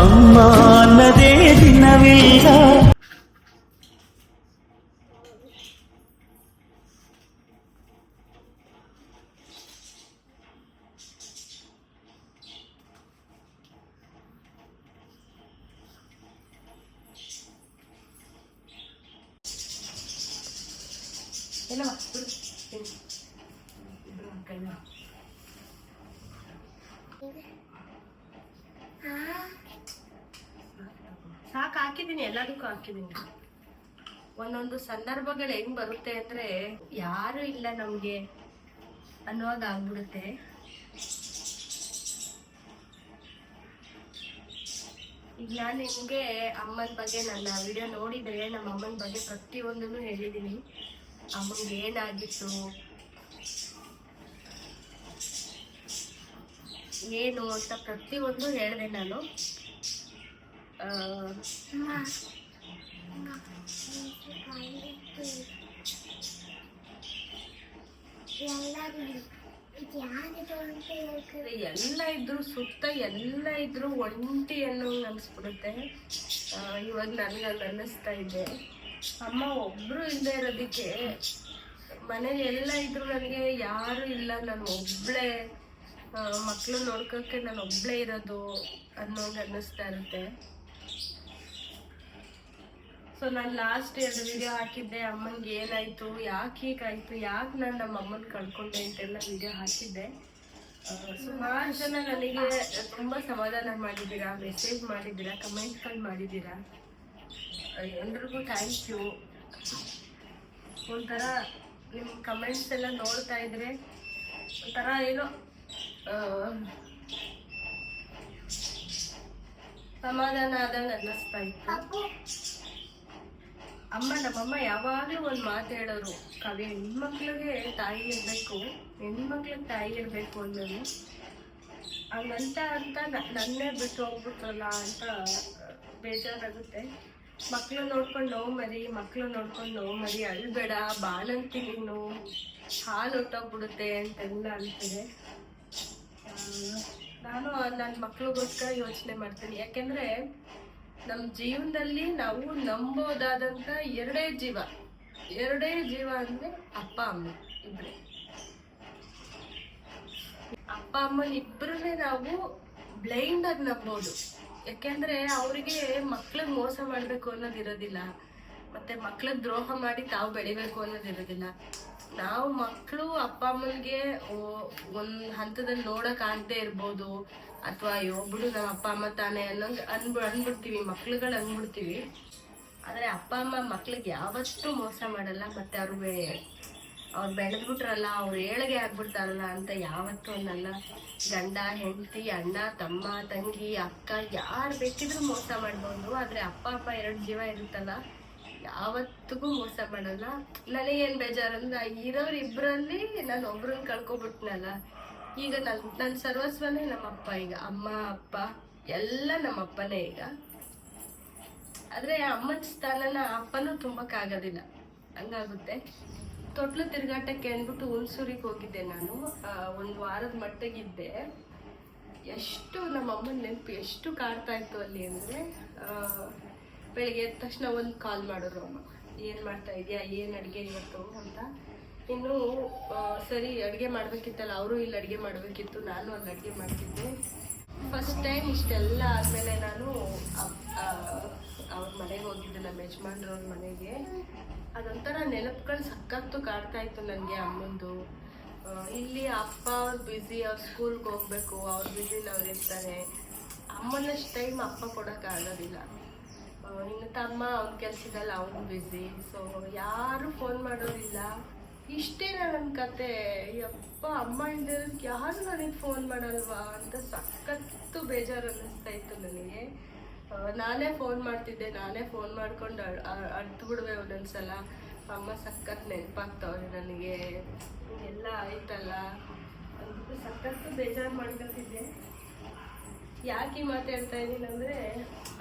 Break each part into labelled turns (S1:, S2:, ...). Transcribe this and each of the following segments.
S1: ಅಮ್ಮ ಅನ್ನದೇ ದಿನವಿಲ್ಲ.
S2: ಸಾಕು ಹಾಕಿದ್ದೀನಿ, ಎಲ್ಲದಕ್ಕೂ ಹಾಕಿದ್ದೀನಿ. ಒಂದೊಂದು ಸಂದರ್ಭಗಳು ಹೆಂಗ್ ಬರುತ್ತೆ ಅಂದ್ರೆ ಯಾರು ಇಲ್ಲ ನಮ್ಗೆ ಅನ್ನೋವಾಗ ಆಗ್ಬಿಡುತ್ತೆ. ಈಗ ನಾನು ನಿಮ್ಗೆ ಅಮ್ಮನ ಬಗ್ಗೆ ನನ್ನ ವಿಡಿಯೋ ನೋಡಿದ್ರೆ ನಮ್ಮ ಅಮ್ಮನ ಬಗ್ಗೆ ಪ್ರತಿಯೊಂದನ್ನು ಹೇಳಿದ್ದೀನಿ. ಅಮ್ಮಂಗೆ ಏನಾಗಿತ್ತು, ಏನು ಅಂತ ಪ್ರತಿಯೊಂದು ಹೇಳಿದೆ ನಾನು. ಎಲ್ಲ ಇದ್ರು ಸುತ್ತ ಎಲ್ಲ ಇದ್ರು ಒಂಟಿ ಅನ್ನೋ ಅನ್ಸ್ಬಿಡುತ್ತೆ. ಇವಾಗ ನನ್ಗಲ್ಲಿ ಅನ್ನಿಸ್ತಾ ಇದೆ, ಅಮ್ಮ ಒಬ್ರು ಇಲ್ಲದೆ ಇರೋದಕ್ಕೆ ಮನೇಲಿ ಎಲ್ಲ ಇದ್ರು ನನಗೆ ಯಾರು ಇಲ್ಲ, ನಾನು ಒಬ್ಳೆ ಮಕ್ಕಳು ನೋಡ್ಕೋಕ್ಕೆ ನಾನು ಒಬ್ಳೆ ಇರೋದು ಅನ್ನೋಂಗೆ ಅನ್ನಿಸ್ತಾ ಇರುತ್ತೆ. ಸೊ ನಾನು ಲಾಸ್ಟ್ 2 ವಿಡಿಯೋ ಹಾಕಿದ್ದೆ, ಅಮ್ಮನಿಗೆ ಏನಾಯ್ತು, ಯಾಕೆ ಹೀಗಾಯ್ತು, ಯಾಕೆ ನಾನು ನಮ್ಮ ಅಮ್ಮನ ಕಳ್ಕೊಂಡೆ ಅಂತೆಲ್ಲ ವಿಡಿಯೋ ಹಾಕಿದ್ದೆ. ಸುಮಾರು ಜನ ನನಗೆ ತುಂಬ ಸಮಾಧಾನ ಮಾಡಿದ್ದೀರಾ, ಮೆಸೇಜ್ ಮಾಡಿದ್ದೀರಾ, ಕಮೆಂಟ್ಗಳು ಮಾಡಿದ್ದೀರಾ. ಎಲ್ರಿಗೂ ಥ್ಯಾಂಕ್ ಯು. ಒಂಥರ ನಿಮ್ಮ ಕಮೆಂಟ್ಸ್ ಎಲ್ಲ ನೋಡ್ತಾ ಇದ್ರೆ ಒಂಥರ ಏನೋ ಸಮಾಧಾನ ಆದಂಗೆ ಅನ್ನಿಸ್ತಾ ಇತ್ತು. ನಮ್ಮಮ್ಮ ಯಾವಾಗಲೂ ಒಂದು ಮಾತು ಹೇಳೋರು, ಕಾವ್ಯ ಹೆಣ್ಮಕ್ಳಿಗೆ ತಾಯಿ ಇರಬೇಕು, ಹೆಣ್ಮಕ್ಳಿಗೆ ತಾಯಿ ಇರಬೇಕು ಅನ್ನೋದು. ಹಂಗಂತ ನನ್ನೇ ಬಿಟ್ಟು ಹೋಗ್ಬಿಟ್ರಲ್ಲ ಅಂತ ಬೇಜಾರಾಗುತ್ತೆ. ಮಕ್ಕಳು ನೋಡ್ಕೊಂಡು ನೋವು ಮರಿ ಅಳ್ಬೇಡ, ಬಾಳಂತಿ ನೀನು, ಹಾಲು ಹೊಟ್ಟೋಗ್ಬಿಡುತ್ತೆ ಅಂತೆಲ್ಲ ಅಂತಾರೆ. ನಾನು ನನ್ನ ಮಕ್ಳಿಗೋಸ್ಕರ ಯೋಚನೆ ಮಾಡ್ತೀನಿ. ಯಾಕೆಂದರೆ ನಮ್ಮ ಜೀವನದಲ್ಲಿ ನಾವು ನಂಬೋದಾದಂಥ ಎರಡೇ ಜೀವ ಅಂದರೆ ಅಪ್ಪ ಅಮ್ಮ ಇಬ್ಬರೇ. ಅಪ್ಪ ಅಮ್ಮನ ಇಬ್ಬರನ್ನೇ ನಾವು ಬ್ಲೈಂಡಾಗಿ ನಂಬೋದು. ಯಾಕೆಂದರೆ ಅವರಿಗೆ ಮಕ್ಳಿಗೆ ಮೋಸ ಮಾಡಬೇಕು ಅನ್ನೋದಿರೋದಿಲ್ಲ, ಮತ್ತು ಮಕ್ಳಿಗೆ ದ್ರೋಹ ಮಾಡಿ ತಾವು ಬೆಳಿಬೇಕು ಅನ್ನೋದಿರೋದಿಲ್ಲ. ನಾವು ಮಕ್ಕಳು ಅಪ್ಪ ಅಮ್ಮನಿಗೆ ಒಂದು ಹಂತದಲ್ಲಿ ನೋಡೋಕ್ಕಾಗದೇ ಇರ್ಬೋದು, ಅಥವಾ ಒಬ್ಬಳು ನಮ್ಮ ಅಪ್ಪ ಅಮ್ಮ ತಾನೇ ಅನ್ನೋಂಗೆ ಅಂದ್ಬಿಡ್ತೀವಿ, ಮಕ್ಳುಗಳು ಅಂದ್ಬಿಡ್ತೀವಿ. ಆದರೆ ಅಪ್ಪ ಅಮ್ಮ ಮಕ್ಳಿಗೆ ಯಾವತ್ತೂ ಮೋಸ ಮಾಡಲ್ಲ, ಮತ್ತು ಅವ್ರು ಬೆಳೆದ್ಬಿಟ್ರಲ್ಲ, ಅವ್ರು ಏಳಿಗೆ ಆಗ್ಬಿಡ್ತಾರಲ್ಲ ಅಂತ ಯಾವತ್ತೂ ಅನ್ನಲ್ಲ. ಗಂಡ ಹೆಂಡತಿ, ಅಣ್ಣ ತಮ್ಮ ತಂಗಿ ಅಕ್ಕ ಯಾರು ಬೇಕಿದ್ರೂ ಮೋಸ ಮಾಡ್ಬೋದು. ಆದರೆ ಅಪ್ಪ 2 ಜೀವ ಇರುತ್ತಲ್ಲ, ಯಾವತ್ತಿಗೂ ಮೋಸ ಮಾಡಲ್ಲ. ನನಗೇನು ಬೇಜಾರಂದ್ರೆ ಇರೋರು ಇಬ್ಬರಲ್ಲಿ ನಾನು ಒಬ್ರನ್ನ ಕಳ್ಕೊಬಿಟ್ನಲ್ಲ. ಈಗ ನನ್ನ ಸರ್ವಸ್ವನೇ ನಮ್ಮಪ್ಪ. ಈಗ ಅಮ್ಮ ಅಪ್ಪ ಎಲ್ಲ ನಮ್ಮಪ್ಪನೇ ಈಗ. ಆದರೆ ಅಮ್ಮನ ಸ್ಥಾನನ ಅಪ್ಪನೂ ತುಂಬಕ್ಕಾಗೋದಿಲ್ಲ, ಹಂಗಾಗುತ್ತೆ. ತೊಟ್ಲು ತಿರುಗಾಟಕ್ಕೆ ಅಂದ್ಬಿಟ್ಟು ಹುಣಸೂರಿಗೆ ಹೋಗಿದ್ದೆ ನಾನು. 1 ವಾರದ ಮಟ್ಟಿಗಿದ್ದೆ. ಎಷ್ಟು ನಮ್ಮಮ್ಮನ ನೆನಪು ಎಷ್ಟು ಕಾಡ್ತಾ ಇತ್ತು ಅಲ್ಲಿ ಅಂದರೆ, ಬೆಳಿಗ್ಗೆ ಎದ್ದ ತಕ್ಷಣ ಒಂದು ಕಾಲ್ ಮಾಡೋರು ಅಮ್ಮ, ಏನು ಮಾಡ್ತಾ ಇದೆಯಾ, ಏನು ಅಡುಗೆ ಇವತ್ತು ಅಂತ. ಇನ್ನು ಸರಿ ಅಡುಗೆ ಮಾಡಬೇಕಿತ್ತಲ್ಲ, ಅವರು ಇಲ್ಲಿ ಅಡುಗೆ ಮಾಡಬೇಕಿತ್ತು, ನಾನು ಅಲ್ಲಿ ಅಡುಗೆ ಮಾಡ್ತಿದ್ದೆ. ಫಸ್ಟ್ ಟೈಮ್ ಇಷ್ಟೆಲ್ಲ ಆದಮೇಲೆ ನಾನು ಅವ್ರ ಮನೆಗೆ ಹೋಗಿದ್ದೆ, ನಮ್ಮ ಯಜಮಾನ್ರವ್ರ ಮನೆಗೆ. ಅದೊಂಥರ ನೆನಪುಗಳು ಸಖತ್ತು ಕಾಡ್ತಾ ಇತ್ತು ನನಗೆ ಅಮ್ಮಂದು. ಇಲ್ಲಿ ಅಪ್ಪ ಅವ್ರು ಬ್ಯುಸಿ, ಅವ್ರು ಸ್ಕೂಲ್ಗೆ ಹೋಗ್ಬೇಕು, ಅವ್ರ ಬ್ಯುಸಿಲಿ ಅವ್ರು ಇರ್ತಾರೆ. ಅಮ್ಮನಷ್ಟು ಟೈಮ್ ಅಪ್ಪ ಕೊಡೋಕ್ಕಾಗೋದಿಲ್ಲ. ಇನ್ನು ತಮ್ಮ ಅವ್ನ ಕೆಲಸದಲ್ಲಿ ಅವನು ಬ್ಯುಸಿ, ಸೊ ಯಾರು ಫೋನ್ ಮಾಡೋದಿಲ್ಲ. ಇಷ್ಟೇ ನನ್ನ ಕತೆ. ಯಪ್ಪ, ಅಮ್ಮ ಇಲ್ದಿರೋದಕ್ಕೆ ಯಾರು ನನಗೆ ಫೋನ್ ಮಾಡಲ್ವಾ ಅಂತ ಸಖತ್ತು ಬೇಜಾರು ಅನ್ನಿಸ್ತಾ ಇತ್ತು ನನಗೆ. ನಾನೇ ಫೋನ್ ಮಾಡ್ತಿದ್ದೆ, ನಾನೇ ಫೋನ್ ಮಾಡ್ಕೊಂಡು ಅಳ್ತು ಬಿಡುವೆ ಒಂದೊಂದ್ಸಲ. ಅಮ್ಮ ಸಖತ್ ನೆನಪಾಗ್ತಾವ್ರೆ ನನಗೆ, ಎಲ್ಲ ಆಯ್ತಲ್ಲ ಅಂದ್ಬಿಟ್ಟು ಸಖತ್ತು ಬೇಜಾರು ಮಾಡ್ಕೊತಿದ್ದೆ. ಯಾಕೆ ಮಾತಾಡ್ತಾ ಇದ್ದೀನಿ ಅಂದರೆ,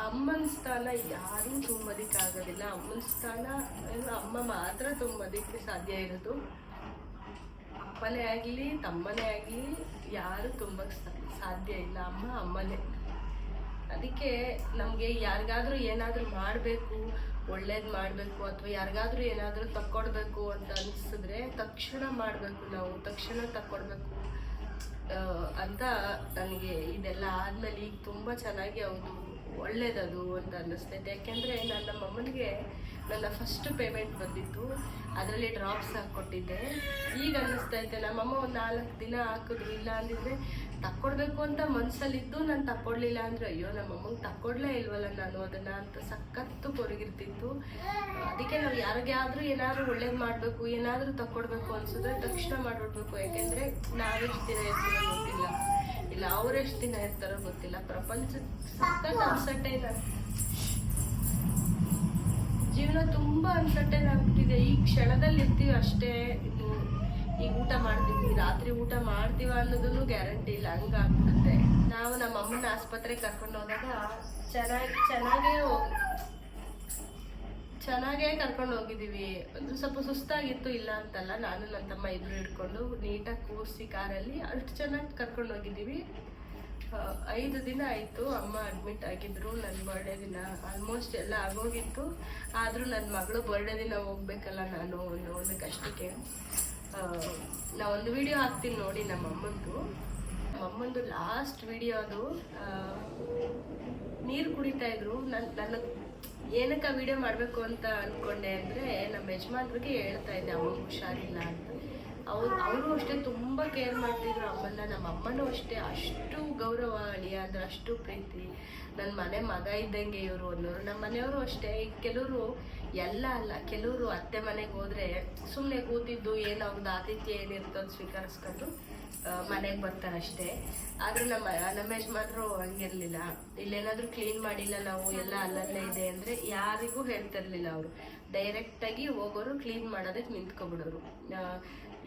S2: ಅಮ್ಮನ ಸ್ಥಾನ ಯಾರೂ ತುಂಬೋದಕ್ಕಾಗೋದಿಲ್ಲ. ಅಮ್ಮನ ಸ್ಥಾನ ಅಮ್ಮ ಮಾತ್ರ ತುಂಬೋದಕ್ಕೆ ಸಾಧ್ಯ ಇರೋದು. ಅಪ್ಪನೇ ಆಗಲಿ ತಮ್ಮನೇ ಆಗಲಿ ಯಾರು ತುಂಬಕ್ಕೆ ಸಾಧ್ಯ ಇಲ್ಲ. ಅಮ್ಮನೇ. ಅದಕ್ಕೆ ನಮಗೆ ಯಾರಿಗಾದ್ರೂ ಏನಾದರೂ ಮಾಡಬೇಕು, ಒಳ್ಳೇದು ಮಾಡಬೇಕು, ಅಥವಾ ಯಾರಿಗಾದ್ರೂ ಏನಾದರೂ ತಕ್ಕೊಡ್ಬೇಕು ಅಂತ ಅನಿಸಿದ್ರೆ ತಕ್ಷಣ ಮಾಡಬೇಕು, ನಾವು ತಕ್ಷಣ ತಕ್ಕೊಡ್ಬೇಕು ಅಂತ ನನಗೆ ಇದೆಲ್ಲ ಆದಮೇಲೆ ಈಗ ತುಂಬ ಚೆನ್ನಾಗಿ ಹೌದು ಒಳ್ಳೇದದು ಅಂತ ಅನ್ನಿಸ್ತೈತೆ. ಯಾಕೆಂದರೆ ನಾನು ನಮ್ಮ ಅಮ್ಮನಿಗೆ ನನ್ನ ಫಸ್ಟ್ ಪೇಮೆಂಟ್ ಬಂದಿತ್ತು, ಅದರಲ್ಲಿ ಡ್ರಾಪ್ಸ್ ಹಾಕ್ಕೊಟ್ಟಿದ್ದೆ. ಈಗ ಅನ್ನಿಸ್ತೈತೆ ನಮ್ಮಮ್ಮ ಒಂದು 4 ದಿನ ಹಾಕಿದ್ರು, ಇಲ್ಲ ಅಂದಿದ್ರೆ ತಕ್ಕೊಡ್ಬೇಕು ಅಂತ ಮನಸ್ಸಲ್ಲಿದ್ದು ನಾನು ತಕ್ಕೊಡ್ಲಿಲ್ಲ ಅಂದರೆ ಅಯ್ಯೋ ನಮ್ಮಮ್ಮಗೆ ತಕ್ಕೊಡ್ಲೇ ಇಲ್ವಲ್ಲ ನಾನು ಅದನ್ನು ಅಂತ ಸಖತ್ತು ಕೊರಗಿರ್ತಿತ್ತು. ಅದಕ್ಕೆ ನಾವು ಯಾರಿಗಾದ್ರೂ ಏನಾದರೂ ಒಳ್ಳೇದು ಮಾಡಬೇಕು, ಏನಾದರೂ ತಕ್ಕೊಡ್ಬೇಕು ಅನ್ಸಿದ್ರೆ ತಕ್ಷಣ ಮಾಡಿಬಿಡ್ಬೇಕು. ಯಾಕೆಂದರೆ ನಾವೆಷ್ಟು ದಿನ ಇರ್ತೀರೋ ಗೊತ್ತಿಲ್ಲ, ಇಲ್ಲ ಅವರೆಷ್ಟು ದಿನ ಇರ್ತಾರೋ ಗೊತ್ತಿಲ್ಲ. ಪ್ರಪಂಚ ಸಖತ್ ಅನ್ಸರ್ಟೈನ್, ಜೀವನ ತುಂಬ ಅನ್ಸರ್ಟೈನ್ ಆಗ್ಬಿಟ್ಟಿದೆ. ಈ ಕ್ಷಣದಲ್ಲಿ ಇರ್ತೀವಿ ಅಷ್ಟೇ. ಈಗ ಊಟ ಮಾಡ್ತೀವಿ, ರಾತ್ರಿ ಊಟ ಮಾಡ್ತೀವ ಅನ್ನೋದನ್ನು ಗ್ಯಾರಂಟಿ ಇಲ್ಲ, ಹಂಗಾಗ್ಬಿಡುತ್ತೆ. ನಾವು ನಮ್ಮ ಅಮ್ಮನ ಆಸ್ಪತ್ರೆಗೆ ಕರ್ಕೊಂಡು ಹೋದಾಗ ಚೆನ್ನಾಗೇ ಕರ್ಕೊಂಡು ಹೋಗಿದ್ದೀವಿ. ಒಂದು ಸ್ವಲ್ಪ ಸುಸ್ತಾಗಿತ್ತು, ಇಲ್ಲ ಅಂತಲ್ಲ. ನಾನು ನನ್ನ ತಮ್ಮ ಇಬ್ಬರು ಹಿಡ್ಕೊಂಡು ನೀಟಾಗಿ ಕೂರಿಸಿ ಕಾರಲ್ಲಿ ಅಷ್ಟು ಚೆನ್ನಾಗಿ ಕರ್ಕೊಂಡು ಹೋಗಿದ್ದೀವಿ. 5 ದಿನ ಆಯಿತು ಅಮ್ಮ ಅಡ್ಮಿಟ್ ಆಗಿದ್ರು. ನನ್ನ ಬರ್ಡೇ ದಿನ ಆಲ್ಮೋಸ್ಟ್ ಎಲ್ಲ ಆಗೋಗಿತ್ತು. ಆದರೂ ನನ್ನ ಮಗಳು ಬರ್ಡೇ ದಿನ ಹೋಗ್ಬೇಕಲ್ಲ ನಾನು ಒಂದು ಕಷ್ಟಕ್ಕೆ. ನಾವೊಂದು ವಿಡಿಯೋ ಹಾಕ್ತೀನಿ ನೋಡಿ ನಮ್ಮ ಅಮ್ಮಂದು ಲಾಸ್ಟ್ ವಿಡಿಯೋ. ಅದು ನೀರು ಕುಡಿತಾ ಇದ್ರು. ನನ್ನ ಏನಕ್ಕೆ ವಿಡಿಯೋ ಮಾಡಬೇಕು ಅಂತ ಅಂದ್ಕೊಂಡೆ ಅಂದರೆ ನಮ್ಮ ಯಜಮಾನ್ರಿಗೆ ಹೇಳ್ತಾ ಇದ್ದೆ ಅಮ್ಮಂಗೆ ಹುಷಾರಿಲ್ಲ ಅಂತ. ಅವರು ಅಷ್ಟೇ ತುಂಬ ಕೇರ್ ಮಾಡ್ತಿದ್ರು ಅಮ್ಮನ್ನ. ನಮ್ಮ ಅಮ್ಮನೂ ಅಷ್ಟೇ ಅಷ್ಟು ಗೌರವ, ಅಳಿಯ ಅಂದ್ರೆ ಅಷ್ಟು ಪ್ರೀತಿ. ನನ್ನ ಮನೆ ಮಗ ಇದ್ದಂಗೆ ಇವರು ಅನ್ನೋರು. ನಮ್ಮ ಮನೆಯವರು ಅಷ್ಟೇ. ಈಗ ಕೆಲವರು ಎಲ್ಲ ಅಲ್ಲ, ಕೆಲವರು ಅತ್ತೆ ಮನೆಗೆ ಹೋದರೆ ಸುಮ್ಮನೆ ಕೂತಿದ್ದು ಏನೋ ಅವ್ರದ್ದು ಆತಿಥ್ಯ ಏನಿರ್ತದೆ ಸ್ವೀಕರಿಸ್ಕೊಂಡು ಮನೆಗೆ ಬರ್ತಾರಷ್ಟೇ. ಆದರೆ ನಮ್ಮ ಯಜಮಾನರು ಹಂಗಿರಲಿಲ್ಲ. ಇಲ್ಲೇನಾದರೂ ಕ್ಲೀನ್ ಮಾಡಿಲ್ಲ ನಾವು, ಎಲ್ಲ ಅಲ್ಲಲ್ಲೇ ಇದೆ ಅಂದರೆ ಯಾರಿಗೂ ಹೇಳ್ತಿರ್ಲಿಲ್ಲ. ಅವರು ಡೈರೆಕ್ಟಾಗಿ ಹೋಗೋರು, ಕ್ಲೀನ್ ಮಾಡೋದಕ್ಕೆ ನಿಂತ್ಕೊಬಿಡೋರು.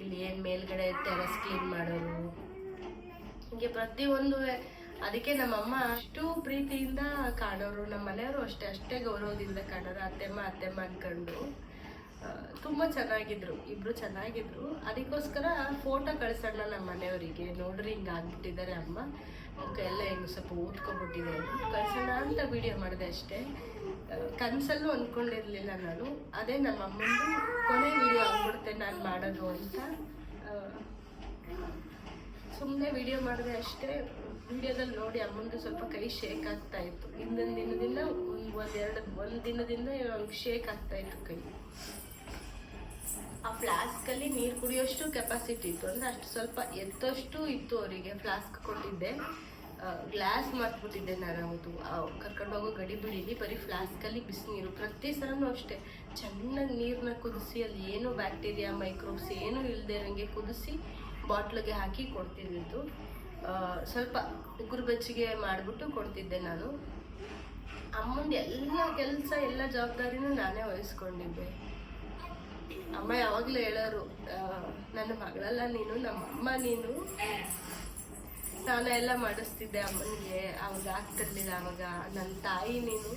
S2: ಇಲ್ಲಿ ಏನು ಮೇಲ್ಗಡೆ ಟೆರಸ್ ಕ್ಲೀನ್ ಮಾಡೋರು, ಹೀಗೆ ಪ್ರತಿಯೊಂದು. ಅದಕ್ಕೆ ನಮ್ಮಮ್ಮ ಅಷ್ಟು ಪ್ರೀತಿಯಿಂದ ಕಾಣೋರು. ನಮ್ಮ ಮನೆಯವರು ಅಷ್ಟೇ ಗೌರವದಿಂದ ಕಾಣೋರು. ಅತ್ತೆಮ್ಮ ಅನ್ಕೊಂಡು ತುಂಬ ಚೆನ್ನಾಗಿದ್ರು, ಇಬ್ಬರು ಚೆನ್ನಾಗಿದ್ರು. ಅದಕ್ಕೋಸ್ಕರ ಫೋಟೋ ಕಳ್ಸೋಣ ನಮ್ಮ ಮನೆಯವರಿಗೆ, ನೋಡ್ರಿ ಹಿಂಗೆ ಆಗ್ಬಿಟ್ಟಿದ್ದಾರೆ ಅಮ್ಮ, ಎಲ್ಲ ಹಿಂಗೆ ಸ್ವಲ್ಪ ಓದ್ಕೊಬಿಟ್ಟಿದೆ, ಕಳ್ಸೋಣ ಅಂತ ವಿಡಿಯೋ ಮಾಡಿದೆ ಅಷ್ಟೇ. ಕನಸಲ್ಲೂ ಅಂದ್ಕೊಂಡಿರಲಿಲ್ಲ ನಾನು. ಅದೇ ನಮ್ಮ ಅಮ್ಮಂದು ಕೊನೆ ವಿಡಿಯೋ ಆಗ್ಬಿಡುತ್ತೆ ನಾನು ಮಾಡೋದು ಅಂತ ಸುಮ್ಮನೆ ವಿಡಿಯೋ ಮಾಡಿದೆ ಅಷ್ಟೇ. ವಿಡಿಯೋದಲ್ಲಿ ನೋಡಿ ಅಮ್ಮಂದು ಸ್ವಲ್ಪ ಕೈ ಶೇಕ್ ಆಗ್ತಾ ಇತ್ತು. ಹಿಂದಿನ ದಿನದಿಂದ ಒಂದು ದಿನದಿಂದ ಶೇಕ್ ಆಗ್ತಾ ಇತ್ತು ಕೈ. ಆ ಫ್ಲಾಸ್ಕಲ್ಲಿ ನೀರು ಕುಡಿಯೋಷ್ಟು ಕೆಪಾಸಿಟಿ ಇತ್ತು, ಅಂದರೆ ಅಷ್ಟು ಸ್ವಲ್ಪ ಎತ್ತಷ್ಟು ಇತ್ತು ಅವರಿಗೆ. ಫ್ಲಾಸ್ಕ್ ಕೊಟ್ಟಿದ್ದೆ, ಗ್ಲಾಸ್ ಮಾಡ್ಬಿಟ್ಟಿದ್ದೆ ನಾನು. ಅವತ್ತು ಕರ್ಕೊಂಡು ಹೋಗೋ ಗಡಿ ಬಿಡೀಲಿ ಬರೀ ಫ್ಲಾಸ್ಕಲ್ಲಿ ಬಿಸಿನೀರು. ಪ್ರತಿ ಸಲನೂ ಅಷ್ಟೇ ಚೆನ್ನಾಗಿ ನೀರನ್ನ ಕುದಿಸಿ, ಅಲ್ಲಿ ಏನೂ ಬ್ಯಾಕ್ಟೀರಿಯಾ ಮೈಕ್ರೋಬ್ಸ್ ಏನೂ ಇಲ್ಲದೆ ಇರೋಂಗೆ ಕುದಿಸಿ ಬಾಟ್ಲಿಗೆ ಹಾಕಿ ಕೊಡ್ತಿದ್ದಿದ್ದು. ಸ್ವಲ್ಪ ಉಗುರು ಬೆಚ್ಚಗೆ ಮಾಡಿಬಿಟ್ಟು ಕೊಡ್ತಿದ್ದೆ ನಾನು. ಅಮ್ಮಂದು ಎಲ್ಲ ಕೆಲಸ ಎಲ್ಲ ಜವಾಬ್ದಾರಿನೂ ನಾನೇ ವಹಿಸ್ಕೊಂಡಿದ್ದೆ. ಅಮ್ಮ ಯಾವಾಗಲೂ ಹೇಳೋರು, ನನ್ನ ಮಗಳಲ್ಲ ನೀನು, ನಮ್ಮಮ್ಮ ನೀನು. ನಾನು ಎಲ್ಲ ಮಾಡಿಸ್ತಿದ್ದೆ ಅಮ್ಮನಿಗೆ, ಅವಾಗ ಆಗ್ತಿರ್ಲಿಲ್ಲ. ಅವಾಗ ನನ್ನ ತಾಯಿ ನೀನು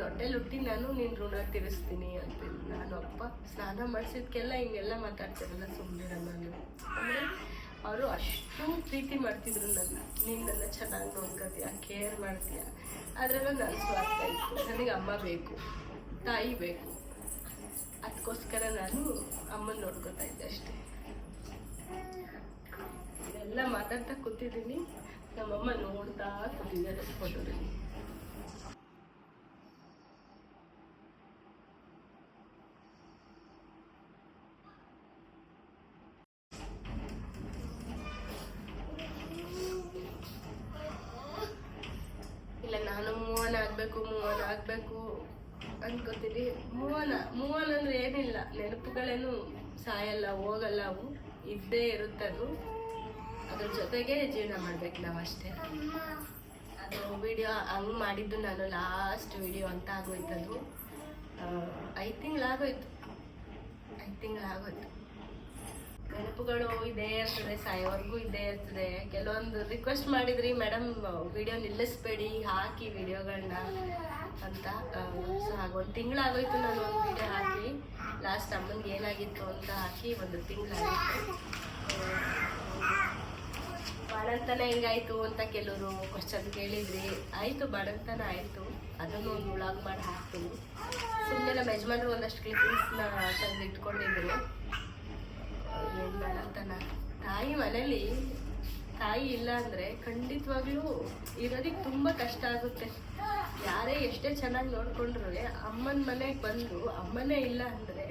S2: ಹೊಟ್ಟೆಲಿ ಹುಟ್ಟಿ ನಾನು ನಿನ್ನ ಋಣ ತೀರಿಸ್ತೀನಿ ಅಂತೀನಿ. ನಾನು ಅಪ್ಪ ಸ್ನಾನ ಮಾಡಿಸಿದ್ಕೆಲ್ಲ ಹಿಂಗೆಲ್ಲ ಮಾತಾಡ್ತಿರಲ್ಲ, ಸುಮ್ಮನೆ ನಾನು. ಅಂದರೆ ಅವರು ಅಷ್ಟು ಪ್ರೀತಿ ಮಾಡ್ತಿದ್ರು ನೀನು ನನ್ನ ಚೆನ್ನಾಗಿ ನೋಡ್ಕೊತೀಯ, ಕೇರ್ ಮಾಡ್ತೀಯ. ಅದರಲ್ಲೂ ನನ್ನ ಸ್ವಾರ್ಥ ಇತ್ತು. ನನಗೆ ಅಮ್ಮ ಬೇಕು, ತಾಯಿ ಬೇಕು. ಅದಕ್ಕೋಸ್ಕರ ನಾನು ಅಮ್ಮನ ನೋಡ್ಕೊತಾ ಇದ್ದೆ ಅಷ್ಟೇ. ಇದೆಲ್ಲ ಮಾತಾಡ್ತಾ ಕೂತಿದ್ದೀನಿ, ನಮ್ಮಮ್ಮ ನೋಡ್ತಾ ಕೂತಿದ್ದಾರೆ ಫೋಟೋದಲ್ಲಿ. ಇಲ್ಲ ನಾನು ಮೂವನ್ ಆಗಬೇಕು ಅನ್ಕೋತೀನಿ. ಮೂವನ್ ಅಂದ್ರೆ ಏನಿಲ್ಲ, ನೆನಪುಗಳೇನು ಸಾಯಲ್ಲ, ಹೋಗಲ್ಲ, ಅವು ಇದ್ದೇ ಇರುತ್ತದು. ಅದ್ರ ಜೊತೆಗೆ ಜೀವನ ಮಾಡ್ಬೇಕು ನಾವು ಅಷ್ಟೇ. ಅದು ವಿಡಿಯೋ ಹಂಗೆ ಮಾಡಿದ್ದು ನಾನು ಲಾಸ್ಟ್ ವಿಡಿಯೋ ಅಂತ ಆಗೋಯ್ತದು. 5 ತಿಂಗಳಾಗೋಯ್ತು. ನೆನಪುಗಳು ಇದೇ ಇರ್ತದೆ, ಸಾಯೋವರೆಗೂ ಇದೇ ಇರ್ತದೆ. ಕೆಲವೊಂದು ರಿಕ್ವೆಸ್ಟ್ ಮಾಡಿದ್ರಿ, ಮೇಡಮ್ ವಿಡಿಯೋ ನಿಲ್ಲಿಸ್ಬೇಡಿ, ಹಾಕಿ ವಿಡಿಯೋಗಳನ್ನ ಅಂತ. ಸೊ ಹಾಗೆ 1 ತಿಂಗಳಾಗೋಯ್ತು ನಾನು ಒಂದು ವಿಡಿಯೋ ಹಾಕಿ. ಲಾಸ್ಟ್ ಅಮ್ಮನಿಗೆ ಏನಾಗಿತ್ತು ಅಂತ ಹಾಕಿ 1 ತಿಂಗಳಾಗಿತ್ತು. ಬಾಣಂತನ ಹೆಂಗಾಯ್ತು ಅಂತ ಕೆಲವರು ಕ್ವಶನ್ ಕೇಳಿದ್ರಿ. ಆಯಿತು, ಬಾಣಂತನ ಆಯಿತು, ಅದನ್ನು ಒಂದು ವ್ಲಾಗ್ ಮಾಡಿ ಹಾಕ್ತೀನಿ. ಸುಮ್ಮನೆ ನಮ್ಮ ಯಜಮಾನ್ರು ಒಂದಷ್ಟು ಕ್ಲಿಪ್ಪಿಂಗ್ಸ್ನ ತಂದು ಇಟ್ಕೊಂಡಿದ್ರು. ಏನು ಬಾಣಂತನ ತಾಯಿ ಮನೇಲಿ ತಾಯಿ ಇಲ್ಲ ಅಂದರೆ ಖಂಡಿತವಾಗ್ಲೂ ಇರೋದಕ್ಕೆ ತುಂಬ ಕಷ್ಟ ಆಗುತ್ತೆ. ಯಾರೇ ಎಷ್ಟೇ ಚೆನ್ನಾಗಿ ನೋಡ್ಕೊಂಡ್ರು ಅಮ್ಮನ ಮನೆಗೆ ಬಂದು ಅಮ್ಮನೇ ಇಲ್ಲ ಅಂದರೆ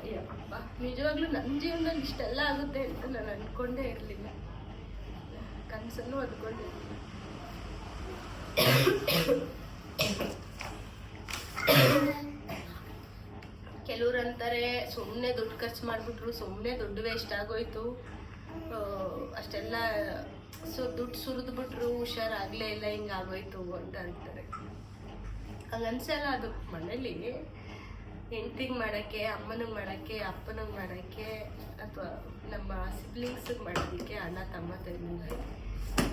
S2: ಅಯ್ಯಪ್ಪ, ನಿಜವಾಗ್ಲೂ ನನ್ನ ಜೀವನದಲ್ಲಿ ಇಷ್ಟೆಲ್ಲ ಆಗುತ್ತೆ ಅಂತ ನಾನು ಅಂದ್ಕೊಂಡೇ ಇರಲಿಲ್ಲ. ಕನಸನ್ನು ಅಂದ್ಕೊಂಡೆ. ಕೆಲವ್ರು ಅಂತಾರೆ ಸುಮ್ಮನೆ ದುಡ್ಡು ಖರ್ಚು ಮಾಡಿಬಿಟ್ರು, ಸುಮ್ಮನೆ ದುಡ್ಡು ವೇಸ್ಟ್ ಆಗೋಯ್ತು, ಅಷ್ಟೆಲ್ಲ ದುಡ್ಡು ಸುರಿದ್ಬಿಟ್ರು, ಹುಷಾರಾಗಲೇ ಇಲ್ಲ, ಹಿಂಗಾಗೋಯ್ತು ಅಂತ ಅಂತಾರೆ. ಹಂಗನ್ಸಲ್ಲ. ಅದು ಮನೇಲಿ ಹೆಂಡ್ತಿಗೆ ಮಾಡೋಕ್ಕೆ, ಅಮ್ಮನಿಗೆ ಮಾಡೋಕ್ಕೆ, ಅಪ್ಪನಿಗೆ ಮಾಡೋಕ್ಕೆ, ಅಥವಾ ನಮ್ಮ ಸಿಬ್ಲಿಂಗ್ಸಿಗೆ ಮಾಡೋದಕ್ಕೆ ಅಣ್ಣ ತಮ್ಮ ತಂಗಿಗೆ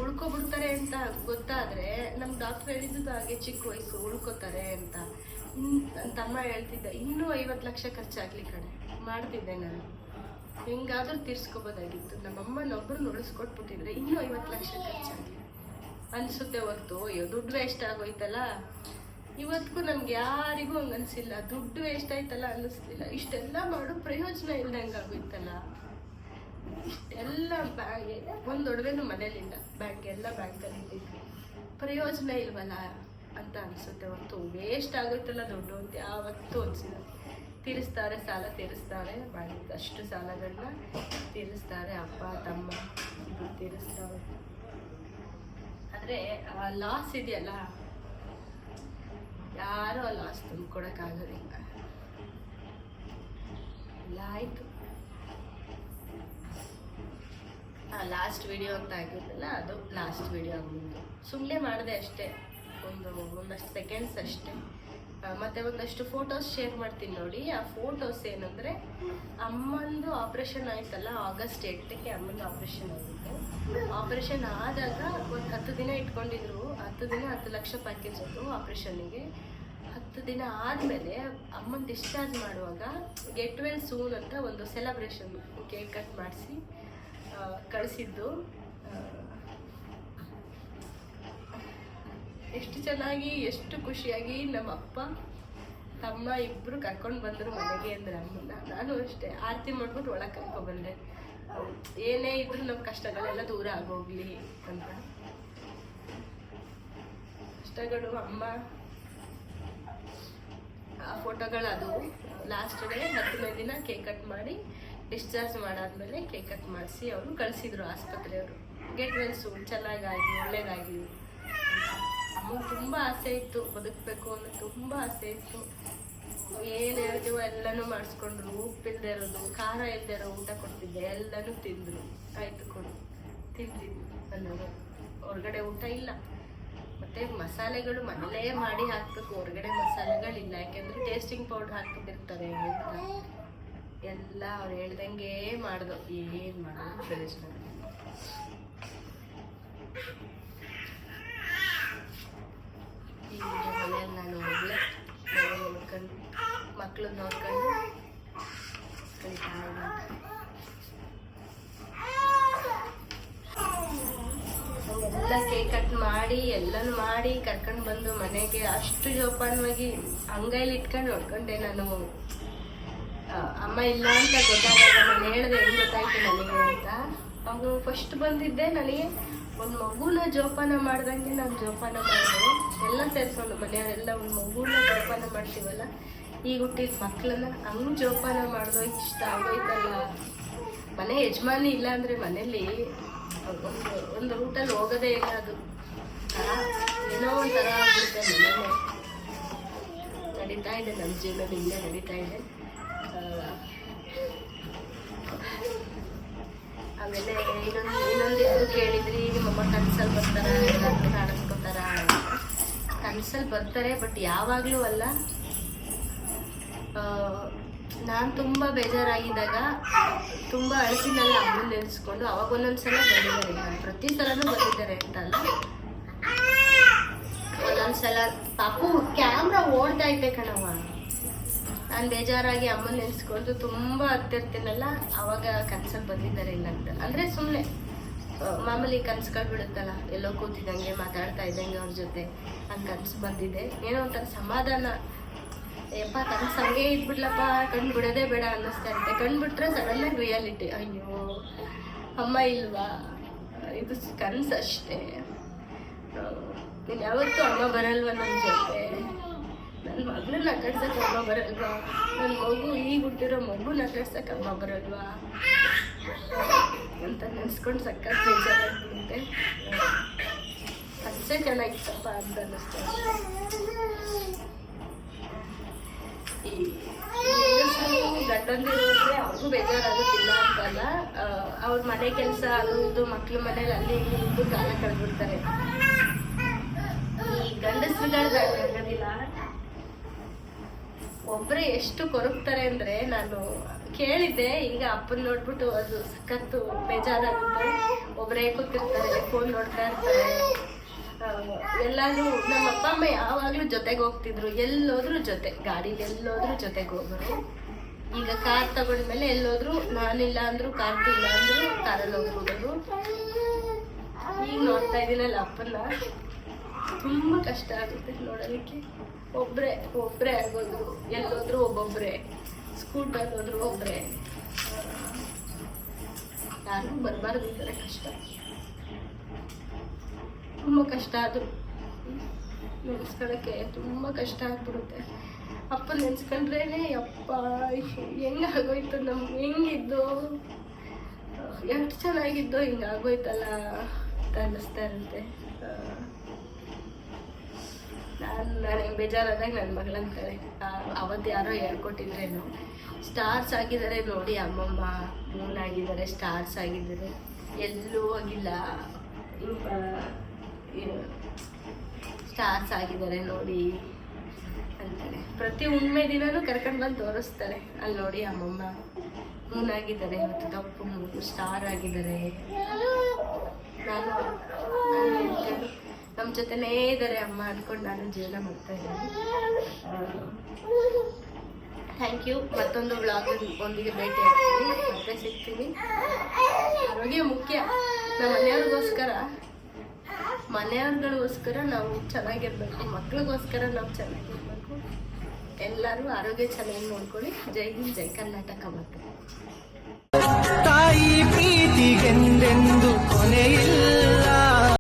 S2: ಉಳ್ಕೊಬಿಡ್ತಾರೆ ಅಂತ ಗೊತ್ತಾದರೆ, ನಮ್ಮ ಡಾಕ್ಟ್ರ್ ಹೇಳಿದ್ದು ಹಾಗೆ ಚಿಕ್ಕ ವಯಸ್ಸು ಉಳ್ಕೋತಾರೆ ಅಂತ. ನನ್ನ ತಮ್ಮ ಹೇಳ್ತಿದ್ದ, ಇನ್ನೂ 50 ಲಕ್ಷ ಖರ್ಚಾಗಲಿ ಕಣೆ ಮಾಡ್ತಿದ್ದೆ ನಾನು, ಹೆಂಗಾದ್ರೂ ತೀರ್ಸ್ಕೊಬೋದಾಗಿತ್ತು. ನಮ್ಮಮ್ಮನೊಬ್ಬರು ಉಳಿಸ್ಕೊಟ್ಬಿಟ್ಟಿದ್ರೆ ಇನ್ನೂ 50 ಲಕ್ಷ ಖರ್ಚಾಗಲಿ ಅನಿಸುತ್ತೆ ಹೊರ್ತು ಅಯ್ಯೋ ದುಡ್ಡು ವೇಸ್ಟ್ ಆಗೋಯ್ತಲ್ಲ. ಇವತ್ತಿಗೂ ನಮ್ಗೆ ಯಾರಿಗೂ ಹಂಗೆ ಅನಿಸಿಲ್ಲ, ದುಡ್ಡು ವೇಸ್ಟ್ ಆಯ್ತಲ್ಲ ಅನ್ನಿಸ್ಲಿಲ್ಲ. ಇಷ್ಟೆಲ್ಲ ಮಾಡೋ ಪ್ರಯೋಜನ ಇಲ್ದಂಗೆ ಆಗೋಯ್ತಲ್ಲ. ಇಷ್ಟೆಲ್ಲ ಒಂದು ಒಡವೆನೂ ಮನೇಲಿಲ್ಲ, ಬ್ಯಾಂಕಲ್ಲಿ ಇಟ್ಟಿದ್ವಿ, ಪ್ರಯೋಜನ ಇಲ್ವಲ್ಲ ಅಂತ ಅನಿಸುತ್ತೆ ಹೊರತು ವೇಸ್ಟ್ ಆಗೋಯ್ತಲ್ಲ ದುಡ್ಡು ಅಂತ ಯಾವತ್ತೂ ಅನಿಸಿಲ್ಲ. ತೀರಿಸ್ತಾರೆ, ಸಾಲ ತೀರಿಸ್ತಾರೆ, ಮಾಡಿದಷ್ಟು ಸಾಲಗಳನ್ನ ತೀರಿಸ್ತಾರೆ, ಅಪ್ಪ ತಮ್ಮ ಇಬ್ಬರು ತೀರಿಸ್ತಾರೆ. ಆದರೆ ಆ ಲಾಸ್ ಇದೆಯಲ್ಲ, ಯಾರೂ ಆ ಲಾಸ್ ತುಂಬಿಕೊಡೋಕ್ಕಾಗೋದಿಲ್ಲ. ಎಲ್ಲ ಆಯಿತು. ಲಾಸ್ಟ್ ವಿಡಿಯೋ ಅಂತ ಆಗಿದ್ದಲ್ಲ, ಅದು ಲಾಸ್ಟ್ ವಿಡಿಯೋ ಆಗ್ಬಿಟ್ಟು ಸುಮ್ಮನೆ ಮಾಡಿದೆ ಅಷ್ಟೇ, ಒಂದಷ್ಟು ಸೆಕೆಂಡ್ಸ್ ಅಷ್ಟೇ. ಮತ್ತು ಒಂದಷ್ಟು ಫೋಟೋಸ್ ಶೇರ್ ಮಾಡ್ತೀನಿ ನೋಡಿ. ಆ ಫೋಟೋಸ್ ಏನಂದರೆ, ಅಮ್ಮಂದು ಆಪ್ರೇಷನ್ ಆಯ್ತಲ್ಲ, ಆಗಸ್ಟ್ 8ಕ್ಕೆ ಅಮ್ಮಂದು ಆಪ್ರೇಷನ್ ಆಗಿತ್ತು. ಆಪ್ರೇಷನ್ ಆದಾಗ ಒಂದು 10 ದಿನ ಇಟ್ಕೊಂಡಿದ್ರು. 10 ದಿನ 10 ಲಕ್ಷ ಪ್ಯಾಕೇಜ್ ಅದು ಆಪ್ರೇಷನ್ನಿಗೆ. 10 ದಿನ ಆದಮೇಲೆ ಅಮ್ಮನ ಡಿಸ್ಚಾರ್ಜ್ ಮಾಡುವಾಗ ಗೆಟ್ ವೆಲ್ ಸೂನ್ ಅಂತ ಒಂದು ಸೆಲೆಬ್ರೇಷನ್ ಕೇಕ್ ಕಟ್ ಮಾಡಿಸಿ ಕಳಿಸಿದ್ದು. ಎಷ್ಟು ಚೆನ್ನಾಗಿ, ಎಷ್ಟು ಖುಷಿಯಾಗಿ ನಮ್ಮ ಅಪ್ಪ ತಮ್ಮ ಇಬ್ಬರು ಕರ್ಕೊಂಡು ಬಂದರು ಮನೆಗೆ ಅಂದರೆ ಅಮ್ಮನ. ನಾನು ಅಷ್ಟೇ ಆರತಿ ಮಾಡ್ಬಿಟ್ಟು ಒಳಗೆ ಕರ್ಕೊಬಂದೆ. ಏನೇ ಇದ್ರೂ ನಮ್ಮ ಕಷ್ಟಗಳೆಲ್ಲ ದೂರ ಆಗೋಗ್ಲಿ ಅಂತ. ಕಷ್ಟಗಳು ಅಮ್ಮ ಆ ಫೋಟೋಗಳದು. ಲಾಸ್ಟ್ ಡೇ 10ನೇ ದಿನ ಕೇಕ್ ಕಟ್ ಮಾಡಿ ಡಿಸ್ಚಾರ್ಜ್ ಮಾಡಾದ್ಮೇಲೆ ಕೇಕ್ ಕಟ್ ಮಾಡಿಸಿ ಅವರು ಕಳಿಸಿದ್ರು ಆಸ್ಪತ್ರೆಯವರು. ಗೆಟ್ ವೆಲ್ ಸೂನ್, ಚೆನ್ನಾಗಾಗಲಿ, ಒಳ್ಳೇದಾಗಲಿ. ಅಮ್ಮಗೆ ತುಂಬ ಆಸೆ ಇತ್ತು, ಬದುಕಬೇಕು ಅನ್ನೋ ತುಂಬ ಆಸೆ ಇತ್ತು. ಏನು ಹೇಳ್ತೀವೋ ಎಲ್ಲನೂ ಮಾಡಿಸ್ಕೊಂಡ್ರು. ಉಪ್ಪಿಲ್ಲದೆ ಇರೋದು, ಖಾರ ಇಲ್ಲದೆ ಇರೋ ಊಟ ಕೊಡ್ತಿದ್ದೆ, ಎಲ್ಲನೂ ತಿಂದರು. ಆಯಿತು ಕೊಡು ತಿಂತಿದ್ದು ಅನ್ನೋದು. ಹೊರಗಡೆ ಊಟ ಇಲ್ಲ. ಮತ್ತು ಮಸಾಲೆಗಳು ಮನೇಲೇ ಮಾಡಿ ಹಾಕಬೇಕು, ಹೊರಗಡೆ ಮಸಾಲೆಗಳಿಲ್ಲ. ಯಾಕೆಂದರೆ ಟೇಸ್ಟಿಂಗ್ ಪೌಡ್ರ್ ಹಾಕ್ಬಿಟ್ಟಿರ್ತಾರೆ ಅಂತ ಎಲ್ಲ ಅವ್ರು ಹೇಳ್ದಂಗೆ ಮಾಡ್ದು. ಏನು ಮಾಡೋದು ಪ್ರಯೋಜನ. ಈಗ ಮನೇಲಿ ನಾನು ಒಬ್ಬಳೆ ನೋಡ್ಕೊಂಡು, ಮಕ್ಕಳು ನೋಡ್ಕೊಂಡು ಎಲ್ಲ ಕೇಕ್ ಕಟ್ ಮಾಡಿ ಎಲ್ಲನೂ ಮಾಡಿ ಕರ್ಕೊಂಡು ಬಂದು ಮನೆಗೆ ಅಷ್ಟು ಜೋಪಾನವಾಗಿ ಅಂಗೈಲಿ ಇಟ್ಕೊಂಡು ನೋಡ್ಕೊಂಡೆ ನಾನು. ಅಮ್ಮ ಇಲ್ಲ ಅಂತ ಗೊತ್ತಾದಾಗ ನಾನು ಹೇಳಿದೆ, ಹೆಂಗೆ ಗೊತ್ತಾಯ್ತು ನನಗೆ ಅಂತ. ಅವನು ಫಸ್ಟ್ ಬಂದಿದ್ದೆ, ನನಗೆ ಒಂದು ಮಗುನ ಜೋಪಾನ ಮಾಡ್ದಂಗೆ ನಾನು ಜೋಪಾನ ಮಾಡಿದೆ. ಎಲ್ಲ ಸೇರಿಸ್ಕೊಂಡು ಮನೆಯವರೆಲ್ಲ ಒಂದು ಮಗುನ ಜೋಪಾನ ಮಾಡ್ತೀವಲ್ಲ, ಈಗ ಹುಟ್ಟಿದ ಮಕ್ಕಳನ್ನ ಹಂಗೆ ಜೋಪಾನ ಮಾಡಿದೋ ಇಷ್ಟ ಆಗೋಯ್ತಲ್ಲ. ಮನೆ ಯಜಮಾನಿ ಇಲ್ಲ ಅಂದರೆ ಮನೇಲಿ ಒಂದು ರೂಟಲ್ಲಿ ಹೋಗೋದೇ ಇಲ್ಲ. ಅದು ಏನೋ ಒಂಥರ ಆಗುತ್ತೆ. ಮನೇಲೆ ನಡೀತಾ ಇದೆ, ನಮ್ಮ ಜೀವನದಲ್ಲಿ ಇಲ್ಲೇ ನಡೀತಾ ಇದೆ. ಆಮೇಲೆ ಇನ್ನೊಂದಿದ್ದು ಕೇಳಿದ್ರಿ, ನಿಮ್ಮಮ್ಮ ಕನ್ಸಲ್ಲಿ ಬರ್ತಾರ, ಎಲ್ಲರೂ ಕಾಣಿಸ್ಕೊತಾರ. ಕನ್ಸಲ್ಲಿ ಬರ್ತಾರೆ, ಬಟ್ ಯಾವಾಗಲೂ ಅಲ್ಲ. ನಾನು ತುಂಬ ಬೇಜಾರಾಗಿದ್ದಾಗ ತುಂಬ ಅಳಸಿನೆಲ್ಲ ಅಮ್ಮನ ನೆನೆಸ್ಕೊಂಡು ಅವಾಗ ಒಂದೊಂದ್ಸಲ ಬಂದಿದ್ದಾರೆ. ನಾನು ಪ್ರತಿ ಸಲನೂ ಬಂದಿದ್ದಾರೆ ಅಂತಲ್ಲ, ಒಂದೊಂದ್ಸಲ ಪಾಪು ಕ್ಯಾಮ್ರಾ ಓಡ್ತಾ ಐತೆ ಕಣವ. ನಾನು ಬೇಜಾರಾಗಿ ಅಮ್ಮನ ನೆನೆಸ್ಕೊಂಡು ತುಂಬ ಹತ್ತಿರ್ತೀನಲ್ಲ, ಅವಾಗ ಕನ್ಸಲ್ಲಿ ಬಂದಿದ್ದಾರೆ ಇಲ್ಲ ಅಂತ. ಅಂದರೆ ಸುಮ್ಮನೆ ಮಾಮೂಲಿ ಕನ್ಸುಗಳು ಬಿಡುತ್ತಲ್ಲ, ಎಲ್ಲೋ ಕೂತಿದ್ದಂಗೆ ಮಾತಾಡ್ತಾ ಇದ್ದಂಗೆ ಅವ್ರ ಜೊತೆ ಹಂಗೆ ಕನ್ಸು ಬಂದಿದೆ. ಏನೋ ಒಂಥರ ಸಮಾಧಾನ, ಯಪ್ಪ ಕನ್ಸು ಹಂಗೆ ಇದ್ಬಿಡ್ಲಪ್ಪ, ಕಣ್ಣು ಬಿಡೋದೇ ಬೇಡ ಅನ್ನಿಸ್ತಾ ಇರುತ್ತೆ. ಕಣ್ಣು ಬಿಟ್ರೆ ಸಡನ್ನಾಗಿ ರಿಯಾಲಿಟಿ, ಅಯ್ಯೋ ಅಮ್ಮ ಇಲ್ವಾ, ಇದು ಕನ್ಸು ಅಷ್ಟೇ. ನೀನು ಯಾವತ್ತೂ ಅಮ್ಮ ಬರಲ್ವ ನನ್ನ ಜೊತೆ, ನನ್ನ ಮಗಳನ್ನ ನಟಾಡ್ಸಕ್ಕೆ ಅಮ್ಮ ಬರಲ್ವಾ, ನನ್ನ ಮಗು ಈಗ ಹುಟ್ಟಿರೋ ಮಗು ನಟಾಡ್ಸಕ್ಕೆ ಅಮ್ಮ ಬರಲ್ವಾ ಅಂತ ನೆನೆಸ್ಕೊಂಡು ಸಕ್ಕತ್ ಬೇಜಾರಾಗ್ಬಿಡುತ್ತೆ. ಅಷ್ಟೇ ಚೆನ್ನಾಗಿತ್ತಪ್ಪ ಅಂತ ಅನ್ನಿಸ್ತಾ. ಗಂಡಂದಿರೋದ್ರೆ ಅವ್ರಿಗೂ ಬೇಜಾರಾಗುತ್ತಿಲ್ಲ ಅಂತಲ್ಲ, ಅವ್ರ ಮನೆ ಕೆಲಸ ಅದು ಇದು ಮಕ್ಳ ಮನೇಲಿ ಅಲ್ಲಿ ಇಲ್ಲಿ ಇದ್ದು ಕಾಲ ಕಳೆದ್ಬಿಡ್ತಾರೆ. ಈ ಗಂಡಸ್ರುಗಳಾಗೋದಿಲ್ಲ, ಒಬ್ಬರೇ ಎಷ್ಟು ಕೊರಗ್ತಾರೆ ಅಂದರೆ, ನಾನು ಕೇಳಿದ್ದೆ ಈಗ ಅಪ್ಪನ ನೋಡ್ಬಿಟ್ಟು ಅದು ಸಖತ್ತು ಬೇಜಾರಾಗುತ್ತೆ. ಒಬ್ಬರೇ ಕೂತಿರ್ತಾರೆ, ಫೋನ್ ನೋಡ್ತಾ ಇರ್ತಾರೆ. ಎಲ್ಲಾದ್ರೂ ನಮ್ಮ ಅಪ್ಪ ಅಮ್ಮ ಯಾವಾಗಲೂ ಜೊತೆಗೆ ಹೋಗ್ತಿದ್ರು, ಎಲ್ಲೋದ್ರು ಜೊತೆ, ಗಾಡೀಲಿ ಎಲ್ಲೋದ್ರು ಜೊತೆಗೆ ಹೋಗೋರು. ಈಗ ಕಾರ್ ತಗೊಂಡ್ಮೇಲೆ ಎಲ್ಲೋದ್ರು ನಾನಿಲ್ಲ ಅಂದ್ರು ಕಾರ್ದು ಇಲ್ಲ ಅಂದ್ರು ಕಾರಲ್ಲಿ ಹೋಗ್ಬಿಡೋರು. ಈಗ ನೋಡ್ತಾ ಇದ್ದೀನಲ್ಲ ಅಪ್ಪನ, ತುಂಬ ಕಷ್ಟ ಆಗುತ್ತೆ ನೋಡೋದಕ್ಕೆ. ಒಬ್ಬರೇ ಆಗೋದು, ಎಲ್ಲೋದ್ರು ಒಬ್ಬೊಬ್ಬರೇ, ಸ್ಕೂಟರ್ ಹೋದ್ರು ಒಬ್ಬರೇ, ಯಾರು ಬರಬಾರ್ದು. ಈ ಥರ ಕಷ್ಟ ತುಂಬ ಕಷ್ಟ, ಅದು ನೆನೆಸ್ಕೊಳ್ಳೋಕ್ಕೆ ತುಂಬ ಕಷ್ಟ ಆಗ್ಬಿಡುತ್ತೆ. ಅಪ್ಪ ನೆನೆಸ್ಕೊಂಡ್ರೇನೆ ಯಪ್ಪ ಹೆಂಗಾಗೋಯ್ತು, ನಮ್ಗೆ ಹೆಂಗಿದ್ದು, ಎಷ್ಟು ಚೆನ್ನಾಗಿದ್ದೋ ಹಿಂಗಾಗೋಯ್ತಲ್ಲ ಅಂತ ಅನ್ನಿಸ್ತಾ ಇರುತ್ತೆ. ನನಗೆ ಬೇಜಾರಾದಾಗ ನನ್ನ ಮಗಳಂತಾಳೆ, ಅವತ್ತು ಯಾರೋ ಹೇಳ್ಕೊಟ್ಟಿದ್ರೇನು, ಸ್ಟಾರ್ಸ್ ಆಗಿದ್ದಾರೆ ನೋಡಿ ಅಮ್ಮಮ್ಮ, ಮೂನ್ ಆಗಿದ್ದಾರೆ, ಸ್ಟಾರ್ಸ್ ಆಗಿದ್ದಾರೆ, ಎಲ್ಲೂ ಹೋಗಿಲ್ಲ, ಸ್ಟಾರ್ಸ್ ಆಗಿದ್ದಾರೆ ನೋಡಿ ಅಂತಾಳೆ. ಪ್ರತಿ ಹುಣ್ಣಿಮೆ ದಿನನೂ ಕರ್ಕೊಂಡು ಬಂದು ತೋರಿಸ್ತಾರೆ, ಅಲ್ಲಿ ನೋಡಿ ಅಮ್ಮಮ್ಮ ಮೂನ್ ಆಗಿದ್ದಾರೆ, ಇವತ್ತು ತಪ್ಪು ಮೂನು ಸ್ಟಾರ್ ಆಗಿದ್ದಾರೆ. ನಾನು ನಮ್ಮ ಜೊತೆನೇ ಇದ್ದಾರೆ ಅಮ್ಮ ಅಂದ್ಕೊಂಡು ನಾನು ಜೀವನ ಮಾಡ್ತಾ ಇದ್ದೀನಿ. Thank you. ಮತ್ತೊಂದು ವ್ಲಾಗ್ ಒಂದಿಗೆ ಭೇಟಿ ಆಗ್ತೀನಿ, ಮತ್ತೆ ಸಿಗ್ತೀನಿ. ಆರೋಗ್ಯ ಮುಖ್ಯ. ನಮ್ಮ ಮನೆಯವ್ರಿಗೋಸ್ಕರ ನಾವು ಚೆನ್ನಾಗಿರ್ಬೇಕು, ಮಕ್ಳಿಗೋಸ್ಕರ ನಾವು ಚೆನ್ನಾಗಿರ್ಬೇಕು. ಎಲ್ಲರೂ ಆರೋಗ್ಯ ಚೆನ್ನಾಗಿ ನೋಡ್ಕೊಳ್ಳಿ. ಜೈ ಹಿಂದ್, ಜೈ ಕರ್ನಾಟಕ. ಮತ್ತೆ
S1: ತಾಯಿ ಪ್ರೀತಿಗೆಂದೆಂದು ಕೊನೆಯಿಲ್ಲ.